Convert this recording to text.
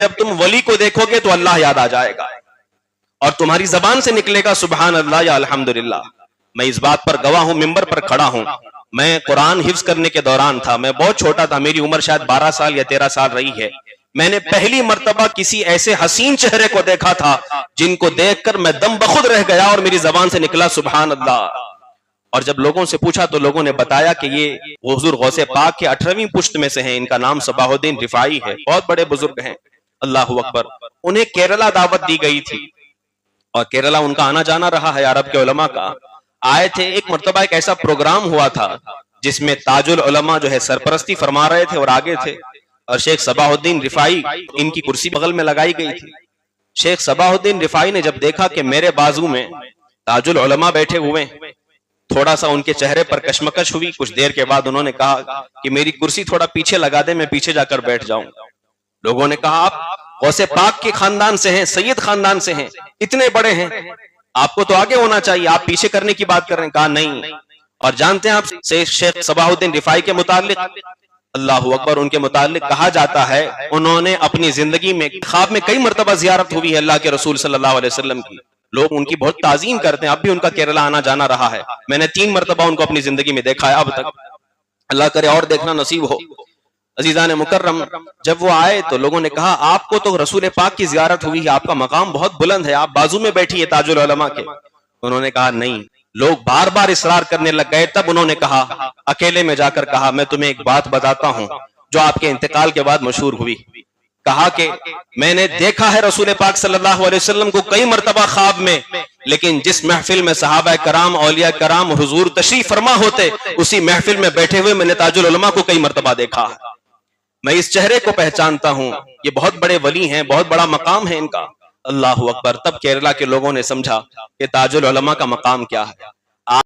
جب تم ولی کو دیکھو گے تو اللہ یاد آ جائے گا اور تمہاری زبان سے نکلے گا سبحان اللہ یا الحمدللہ. میں اس بات پر گواہ ہوں، ممبر پر کھڑا ہوں. میں قرآن حفظ کرنے کے دوران تھا، میں بہت چھوٹا تھا، میری عمر شاید 12 سال یا 13 سال رہی ہے. میں نے پہلی مرتبہ کسی ایسے حسین چہرے کو دیکھا تھا جن کو دیکھ کر میں دم بخود رہ گیا اور میری زبان سے نکلا سبحان اللہ. اور جب لوگوں سے پوچھا تو لوگوں نے بتایا کہ یہ حضور غوث پاک کے 18ویں پشت میں سے ہیں، ان کا نام صباح الدین رفاعی ہے، بہت بڑے بزرگ ہیں. اللہ اکبر. انہیں کیرلا دعوت دی گئی تھی اور کیرلا ان کا آنا جانا رہا ہے عرب کے علماء کا. آئے تھے، ایک مرتبہ ایک ایسا پروگرام ہوا تھا جس میں تاج العلماء جو ہے سرپرستی فرما رہے تھے اور آگے تھے، اور شیخ صباح الدین رفاعی ان کی کرسی بغل میں لگائی گئی تھی. شیخ صباح الدین رفاعی نے جب دیکھا کہ میرے بازو میں تاج العلماء بیٹھے ہوئے، تھوڑا سا ان کے چہرے پر کشمکش ہوئی. کچھ دیر کے بعد انہوں نے کہا کہ میری کرسی تھوڑا پیچھے لگا دے، میں پیچھے جا کر بیٹھ جاؤں. لوگوں نے کہا آپ غوث پاک کے خاندان سے ہیں، سید خاندان سے ہیں، اتنے بڑے ہیں، آپ کو تو آگے ہونا چاہیے، آپ پیچھے کرنے کی بات کر رہے ہیں. کہا نہیں. اور جانتے ہیں آپ شیخ صباح الدین رفاعی کے متعلق، اللہ اکبر، ان کے متعلق کہا جاتا ہے انہوں نے اپنی زندگی میں خواب میں کئی مرتبہ زیارت ہوئی ہے اللہ کے رسول صلی اللہ علیہ وسلم کی. لوگ ان کی بہت تعظیم کرتے ہیں، اب بھی ان کا کیرلا آنا جانا رہا ہے. میں نے 3 مرتبہ ان کو اپنی زندگی میں دیکھا ہے اب تک، اللہ کرے اور دیکھنا نصیب ہو. عزیزان مکرم، جب وہ آئے تو لوگوں نے کہا آپ کو تو رسول پاک کی زیارت ہوئی ہے، آپ کا مقام بہت بلند ہے، آپ بازو میں بیٹھیے تاج العلماء کے. انہوں نے کہا نہیں. لوگ بار بار اصرار کرنے لگ گئے، تب انہوں نے کہا، اکیلے میں جا کر کہا میں تمہیں ایک بات بتاتا ہوں جو آپ کے انتقال کے بعد مشہور ہوئی. کہا کہ میں نے دیکھا ہے رسول پاک صلی اللہ علیہ وسلم کو کئی مرتبہ خواب میں، لیکن جس محفل میں صحابہ کرام اولیاء کرام حضور تشریف فرما ہوتے، اسی محفل میں بیٹھے ہوئے میں نے تاج العلماء کو کئی مرتبہ دیکھا ہے. میں اس چہرے کو پہچانتا ہوں، یہ بہت بڑے ولی ہیں، بہت بڑا مقام ہے ان کا. اللہ اکبر. تب کیرلا کے لوگوں نے سمجھا کہ تاج العلماء کا مقام کیا ہے.